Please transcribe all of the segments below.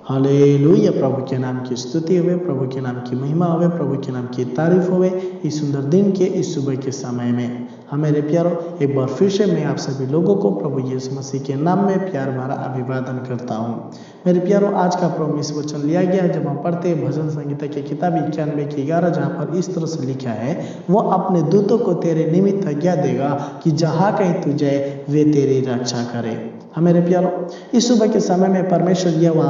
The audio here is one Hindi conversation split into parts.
हालेलुया। प्रभु के नाम की स्तुति होवे, प्रभु के नाम की महिमा होवे, प्रभु के नाम की तारीफ होवे। इस सुंदर दिन के इस सुबह के समय में मेरे प्यारो एक बार फिर से मैं आप सभी लोगों को प्रभु यीशु मसीह के नाम में प्यार भरा अभिवादन करता हूँ। मेरे प्यारो, आज का प्रभु वचन लिया गया जब हम पढ़ते हैं भजन संहिता की किताब 91 की 11, जहाँ पर इस तरह से लिखा है, वो अपने दूतों को तेरे निमित्त आज्ञा देगा कि जहाँ कहीं तू जाए वे तेरी रक्षा करे। मेरे प्यारो, इस सुबह के समय में परमेश्वर यहोवा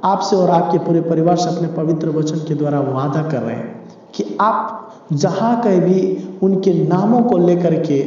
आपसे और आपके पूरे परिवार से अपने पवित्र वचन के द्वारा वादा कर रहे हैं कि आप जहाँ कहीं भी उनके नामों को लेकर के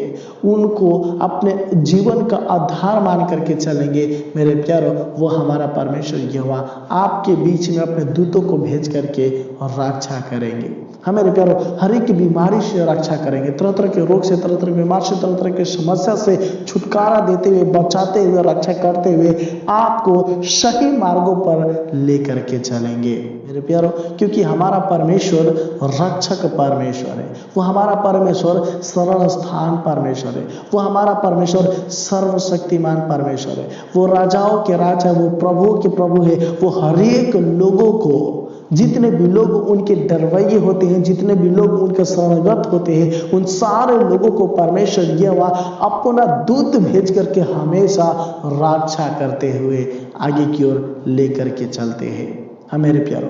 उनको अपने जीवन का आधार मान करके चलेंगे। मेरे प्यारो, वो हमारा परमेश्वर यहोवा आपके बीच में अपने दूतों को भेज करके और रक्षा करेंगे। मेरे प्यारो, हर एक बीमारी से रक्षा करेंगे, तरह तरह के रोग से, तरह तरह की बीमारी से, तरह तरह की समस्या से छुटकारा देते हुए, बचाते हुए, रक्षा करते हुए आपको सही मार्गों पर लेकर के चलेंगे। मेरे प्यारो, क्योंकि हमारा परमेश्वर रक्षक परमेश्वर है, वो हमारा परमेश्वर शरण स्थान परमेश्वर है, वो हमारा परमेश्वर सर्वशक्तिमान परमेश्वर है, वो राजाओं के राजा, वो प्रभु के प्रभु है। वो हर एक लोगों को, जितने भी लोग उनके डरवैये होते हैं, जितने भी लोग उनके शरणगत होते हैं, उन सारे लोगों को परमेश्वर यहोवा अपना दूत भेज करके हमेशा रक्षा करते हुए आगे की ओर लेकर के चलते हैं। मेरे प्यारो,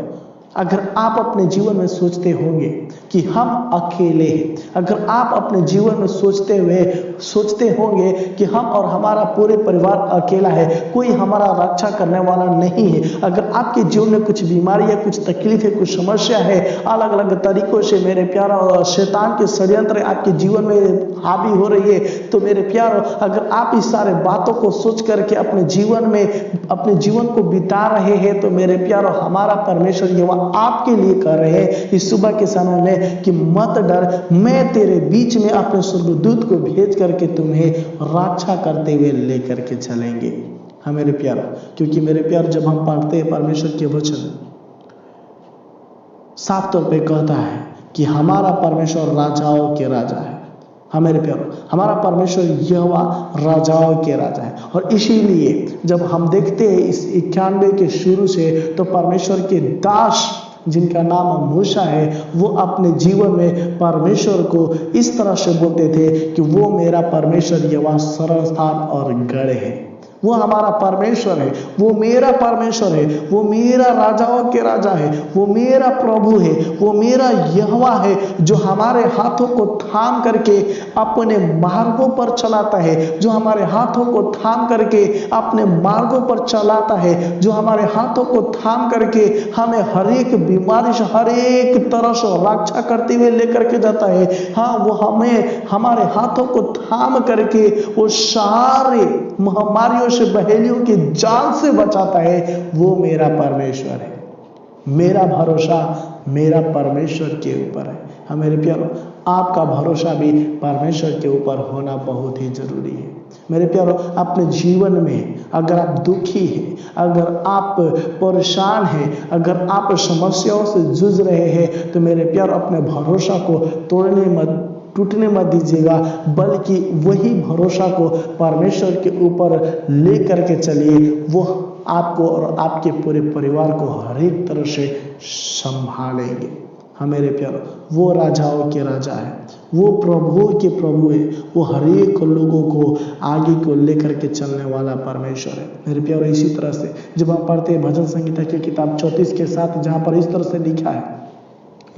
अगर आप अपने जीवन में सोचते होंगे कि हम अकेले हैं, अगर आप अपने जीवन में सोचते होंगे कि हम और हमारा पूरे परिवार अकेला है, कोई हमारा रक्षा करने वाला नहीं है, अगर आपके जीवन में कुछ बीमारी है, कुछ तकलीफ है, कुछ समस्या है, अलग अलग तरीकों से मेरे प्यारो शैतान के षड्यंत्र आपके जीवन में हावी हो रही है, तो मेरे प्यारो, अगर आप इस सारे बातों को सोच करके अपने जीवन को बिता रहे हैं, तो मेरे प्यारो, हमारा परमेश्वर यहोवा आपके लिए कर रहे हैं इस सुबह के समय में कि मत डर, मैं तेरे बीच में अपने स्वर्गदूत को भेज करके तुम्हें रक्षा करते हुए लेकर के चलेंगे। मेरे प्यारो, क्योंकि मेरे प्यार, जब हम पढ़ते हैं परमेश्वर के वचन, साफ तौर पे कहता है कि हमारा परमेश्वर राजाओं के राजा है। मेरे प्यारो, हमारा परमेश्वर यहोवा राजाओं के राजा है। और इसीलिए जब हम देखते हैं इस 91 के शुरू से, तो परमेश्वर के दास जिनका नाम मूसा है, वो अपने जीवन में परमेश्वर को इस तरह से बोलते थे कि वो मेरा परमेश्वर यहोवा शरण स्थान और गढ़ है, वो हमारा परमेश्वर है, वो मेरा परमेश्वर है, वो मेरा राजाओं के राजा है, वो मेरा प्रभु है, वो मेरा यहोवा है, जो हमारे हाथों को थाम करके अपने मार्गों पर चलाता है, जो हमारे हाथों को थाम करके अपने मार्गों पर चलाता है, जो हमारे हाथों को थाम करके हमें हर एक बीमारी से, हर एक तरह से रक्षा करते हुए लेकर के जाता है। हाँ, वो हमें हमारे हाथों को थाम करके वो सारे महामारियों से, बहेलियों के जाल से बचाता है। वो मेरा परमेश्वर है। मेरा भरोसा मेरा परमेश्वर के ऊपर है। मेरे प्यारो, आपका भरोसा भी परमेश्वर के ऊपर होना बहुत ही जरूरी है। मेरे प्यारो, अपने जीवन में अगर आप दुखी हैं, अगर आप परेशान हैं, अगर आप समस्याओं से जूझ रहे हैं, तो मेरे प्यारो, अपने भरोसा को टूटने मत दीजिएगा, बल्कि वही भरोसा को परमेश्वर के ऊपर ले करके चलिए। वो आपको और आपके पूरे परिवार को हर एक तरह से संभालेंगे। मेरे प्यारो, वो राजाओं के राजा है, वो प्रभु के प्रभु है, वो हर एक लोगों को आगे को लेकर के चलने वाला परमेश्वर है। मेरे प्यारो, इसी तरह से जब हम पढ़ते हैं भजन संहिता की किताब 34 के 7, जहाँ पर इस तरह से लिखा है,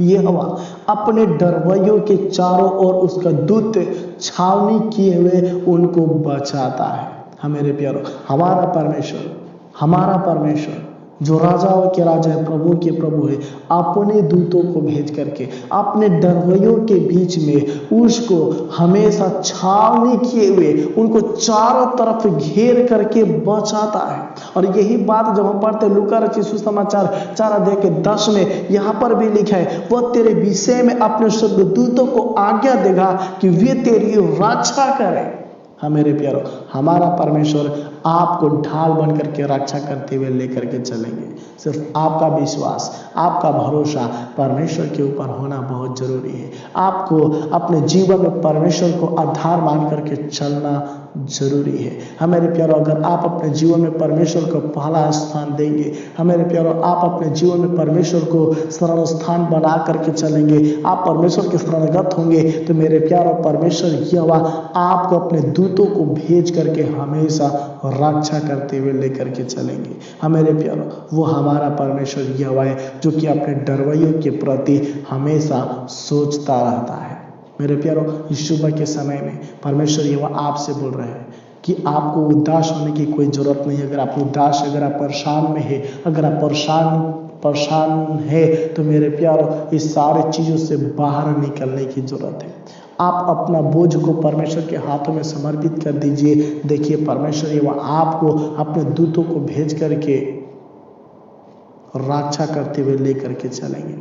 यहोवा अपने डरवैयों के चारों ओर उसका दूत छावनी किए हुए उनको बचाता है। मेरे प्यारो, हमारा परमेश्वर जो राजाओं के राजा है, प्रभु के प्रभु है, अपने दूतों को भेज करके अपने डरवैयों के बीच में उसको हमेशा छावनी किए हुए उनको चारों तरफ घेर करके बचाता है। और यही बात जब हम पढ़ते लूका रचित सुसमाचार 4 अध्याय के 10 में यहाँ पर भी लिखा है, वह तेरे विषय में अपने स्वर्गदूतों को आज्ञा देगा कि वे तेरी रक्षा करें। मेरे प्यारो, हमारा परमेश्वर आपको ढाल बन करके रक्षा करते हुए लेकर के चलेंगे। सिर्फ आपका विश्वास, आपका भरोसा परमेश्वर के ऊपर होना बहुत जरूरी है। आपको अपने जीवन में परमेश्वर को आधार मान करके चलना जरूरी है। हमारे प्यारो, अगर आप अपने जीवन में परमेश्वर को पहला स्थान देंगे, हमारे प्यारो आप अपने जीवन में परमेश्वर को शरण स्थान बना करके चलेंगे, आप परमेश्वर के शरणगत होंगे, तो मेरे प्यारो परमेश्वर यहोवा आपको अपने दूतों को भेज करके हमेशा रक्षा करते हुए लेकर के चलेंगे। हमारे प्यारो, वो हमारा परमेश्वर यहोवा है जो कि अपने डरवैयों के प्रति हमेशा सोचता रहता है। मेरे प्यारो, इस सुबह के समय में परमेश्वर यहोवा आपसे बोल रहे हैं कि आपको उदास होने की कोई जरूरत नहीं है। अगर आप उदास, अगर आप परेशान में है, अगर आप परेशान है, तो मेरे प्यारो इस सारे चीज़ों से बाहर निकलने की जरूरत है। आप अपना बोझ को परमेश्वर के हाथों में समर्पित कर दीजिए। देखिए परमेश्वर यहोवा आपको अपने दूतों को भेज करके रक्षा करते हुए लेकर के चलेंगे।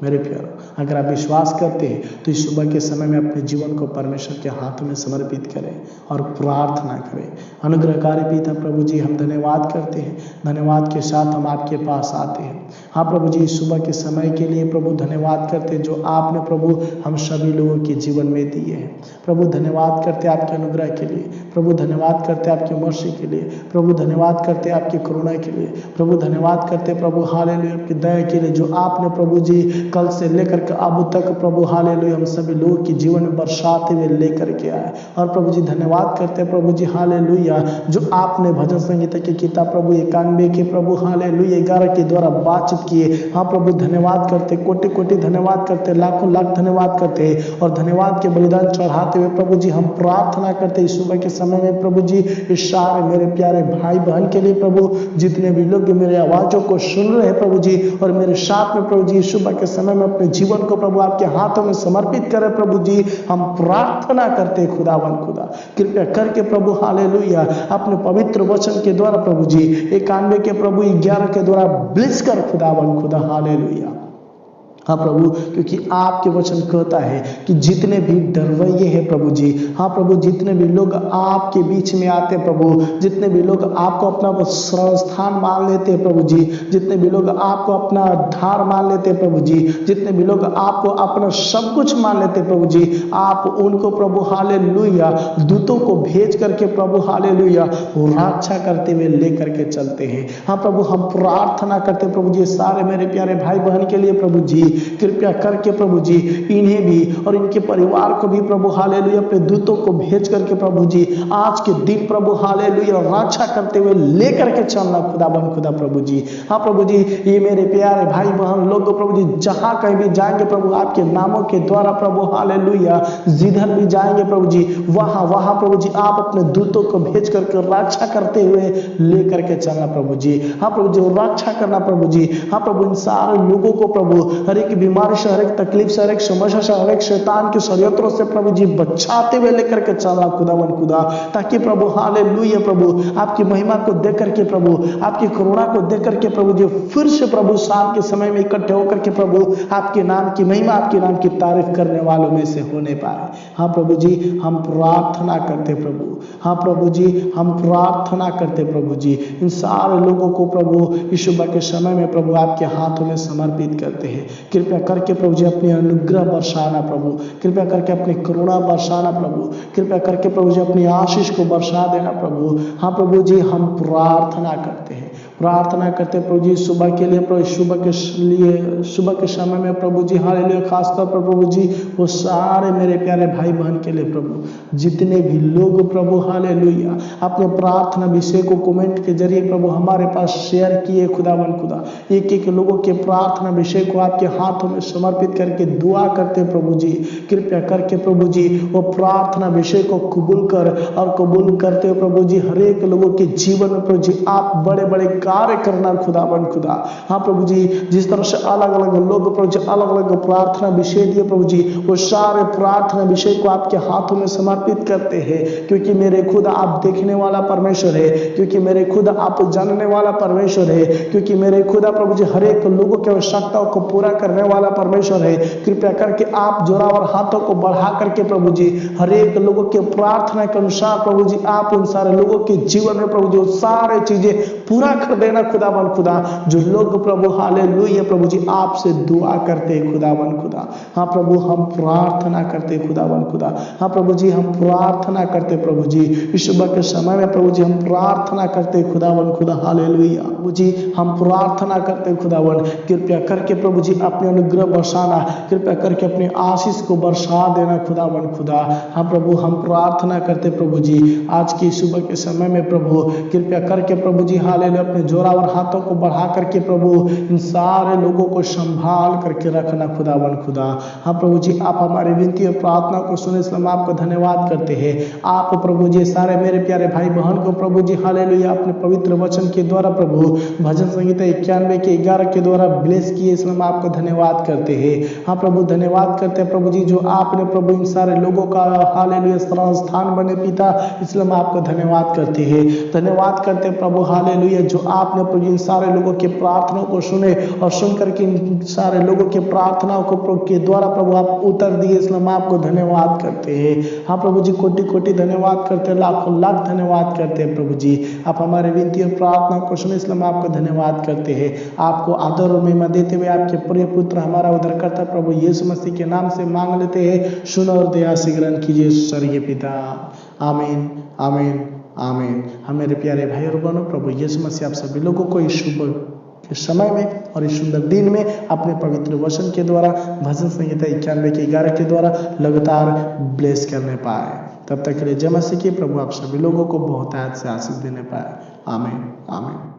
मेरे प्यारो, अगर आप विश्वास करते हैं तो इस सुबह के समय में अपने जीवन को परमेश्वर के हाथों में समर्पित करें और प्रार्थना करें। अनुग्रहकारी पिता प्रभु जी, हम धन्यवाद करते हैं, धन्यवाद के साथ हम आपके पास आते हैं। हाँ प्रभु जी, इस सुबह के समय के लिए प्रभु धन्यवाद करते हैं जो आपने प्रभु हम सभी लोगों के जीवन में दिए हैं। प्रभु धन्यवाद करते हैं आपके अनुग्रह के लिए, प्रभु धन्यवाद करते हैं आपकी मर्सी के लिए, प्रभु धन्यवाद करते हैं आपकी करुणा के लिए, प्रभु धन्यवाद करते हैं प्रभु हालेलुया आपकी दया के लिए जो आपने प्रभु जी कल से लेकर के अब तक प्रभु हालेलुया हम सभी लोगों के जीवन में बरसाते हुए लेकर के आए। और प्रभु जी धन्यवाद करते हैं प्रभु जी हालेलुया जो आपने भजन संगीता की किताब प्रभु 91 के प्रभु हालेलुया 11 के द्वारा बातचीत किए। हाँ प्रभु धन्यवाद करते, कोटि कोटि धन्यवाद करते, लाखों लाख धन्यवाद करते और धन्यवाद के बलिदान चढ़ाते हुए प्रभु जी हम प्रार्थना करते इस सुबह के समय में प्रभु जी इस सारे मेरे प्यारे भाई बहन के लिए प्रभु, जितने भी लोग मेरे आवाजों को सुन रहे हैं प्रभु जी और मेरे साथ में प्रभु जी इस सुबह के समय में अपने जीवन को प्रभु आपके हाथों में समर्पित करें प्रभु जी। हम प्रार्थना करते खुदावन खुदा कृपया करके प्रभु हालेलुया अपने पवित्र वचन के द्वारा प्रभु जी 91 के प्रभु 11 के द्वारा ब्लेस कर खुदावन खुदा हालेलुया। हाँ प्रभु, क्योंकि आपके वचन कहता है कि जितने भी डरवैये हैं प्रभु जी, हाँ प्रभु जितने भी लोग आपके बीच में आते हैं प्रभु, जितने भी लोग आपको अपना शरण स्थान मान लेते हैं प्रभु जी, जितने भी लोग आपको अपना धार मान लेते हैं प्रभु जी, जितने भी लोग आपको अपना सब कुछ मान लेते हैं प्रभु जी, आप उनको प्रभु हालेलुया दूतों को भेज करके प्रभु हालेलुया रक्षा करते हुए लेकर के चलते हैं। हाँ प्रभु, हम प्रार्थना करते प्रभु जी सारे मेरे प्यारे भाई बहन के लिए प्रभु जी, कृपया करके प्रभु जी इन्हें भी और इनके परिवार को भी प्रभु हालेलुया अपने दूतों को भेज करके प्रभु जी आज के दिन प्रभु हालेलुया रक्षा करते हुए लेकर के चलना खुदाबंद खुदा प्रभु जी। हाँ प्रभु जी, ये मेरे प्यारे भाई बहन लोग प्रभु जी जहां कहीं भी जाएंगे प्रभु आपके नामों के द्वारा प्रभु हालेलुया, जिधर भी जाएंगे प्रभु जी वहां प्रभु जी आप अपने दूतों को भेज करके रक्षा करते हुए लेकर के चलना प्रभु जी। हाँ प्रभु जी रक्षा करना प्रभु जी। हाँ प्रभु इन सारे लोगों को प्रभु हर एक बीमारी से, हर एक तकलीफ से, हर एक समस्या से, हर एक शैतान के षड्यंत्रों से प्रभु जी बचाते हुए लेकर के चलना खुदावन खुदा, ताकि प्रभु हालेलुया प्रभु आपकी महिमा को देख करके प्रभु आपकी करुणा को देख करके प्रभु जी फिर से प्रभु शाम के समय में इकट्ठे होकर के प्रभु आपके नाम की महिमा, आपके नाम की तारीफ करने वालों में से होने पाए। हाँ प्रभु जी, हम प्रार्थना करते प्रभु, हाँ प्रभु जी हम प्रार्थना करते प्रभु जी इन सारे लोगों को प्रभु इस सुबह के समय में प्रभु आपके हाथों में समर्पित करते हैं। कृपया करके प्रभु जी अपनी अनुग्रह बरसाना प्रभु, कृपया करके अपनी करुणा बरसाना प्रभु, कृपया करके प्रभु जी अपनी आशीष को बरसा देना प्रभु। हाँ प्रभु जी हम प्रार्थना करते हैं, प्रार्थना करते प्रभु जी सुबह के लिए प्रभु, सुबह के समय में प्रभु जी हालेलुया खासतौर पर प्रभु जी वो सारे मेरे प्यारे भाई बहन के लिए प्रभु जितने भी लोग प्रभु हालेलुया अपने प्रार्थना विषय को कमेंट के जरिए प्रभु हमारे पास शेयर किए खुदावन खुदा, एक एक लोगों के प्रार्थना विषय को आपके हाथों में समर्पित करके दुआ करते प्रभु जी। कृपया करके प्रभु जी वो प्रार्थना विषय को कबूल कर और कबूल करते प्रभु जी हर एक लोगों के जीवन में प्रभु जी आप बड़े बड़े कार्य करना खुदावन खुदा। हाँ प्रभु जी, जिस तरह से अलग अलग लोग प्रभु जी अलग अलग प्रार्थना विषय दिए प्रभु जी, वो सारे प्रार्थना विषय को आपके हाथों में समर्पित करते हैं, क्योंकि मेरे खुद आप देखने वाला परमेश्वर है, क्योंकि मेरे खुद आप जानने वाला परमेश्वर है, क्योंकि मेरे खुदा प्रभु जी हर एक लोगों की आवश्यकताओं को पूरा करने वाला परमेश्वर है। कृपया करके आप जोरावर हाथों को बढ़ा करके प्रभु जी हर एक लोगों के प्रार्थना के अनुसार प्रभु जी आप उन सारे लोगों के जीवन में प्रभु जी सारे चीजें पूरा कर देना खुदावन खुदा। जो लोग प्रभु हालेलुया प्रभु जी आपसे दुआ करते हैं खुदावन खुदा, हाँ प्रभु हम प्रार्थना करते खुदावन खुदा, हाँ प्रभु जी हम प्रार्थना करते प्रभु जी इस सुबह के समय में प्रभु जी हम प्रार्थना करते खुदावन खुदा हालेलुया प्रभु जी हम प्रार्थना करते खुदावन, कृपया करके प्रभु जी अपने अनुग्रह बरसाना, कृपया करके अपने आशीष को बरसा देना खुदावन खुदा। हाँ प्रभु हम प्रार्थना करते प्रभु जी आज की सुबह के समय में प्रभु कृपया करके प्रभु जी हालेलुया अपने जोरावर हाथों को बढ़ा करके प्रभु इन सारे लोगों को संभाल करके रखना खुदावन खुदा। हाँ प्रभु जी आप हमारी विनती और प्रार्थना को सुने इसलिए हम आपको धन्यवाद करते हैं। आप प्रभु जी सारे मेरे प्यारे भाई बहन को प्रभु जी हालेलुया अपने पवित्र वचन के द्वारा प्रभु भजन संहिता 91 के 11 के द्वारा ब्लेस किए इसलिए हम आपको धन्यवाद करते हैं। हाँ प्रभु धन्यवाद करते हैं प्रभु जी जो आपने प्रभु इन सारे लोगों का हालेलुया स्थान बने पिता इसलिए हम आपको धन्यवाद करते हैं। धन्यवाद करते हैं प्रभु हालेलुया जो आपने प्रभु इन सारे लोगों के प्रार्थनाओं को सुने और सुन करके इन सारे लोगों के प्रार्थनाओं को के द्वारा प्रभु आप उत्तर दिए इसलिए हम आपको धन्यवाद करते हैं। हाँ प्रभु जी कोटि कोटि धन्यवाद करते हैं, लाखों लाख धन्यवाद करते हैं प्रभु जी आप हमारे विनती और प्रार्थना को सुने इसलिए हम आपको धन्यवाद करते हैं। आपको आदर और महिमा देते हुए आपके प्रिय पुत्र हमारा उद्धारकर्ता प्रभु यीशु मसीह के नाम से मांग लेते हैं, सुनो और दया से ग्रहण कीजिए स्वर्गीय पिता। आमीन आमीन आमीन। हम मेरे प्यारे भाई और बहनों प्रभु यीशु मसीह आप सभी लोगों को इस शुभ के समय में और इस सुंदर दिन में अपने पवित्र वचन के द्वारा भजन संहिता 91 के 11 के द्वारा लगातार ब्लेस करने पाए। तब तक के लिए जय मसीह की प्रभु आप सभी लोगों को बहुत से आशीष देने पाए। आमीन आमीन।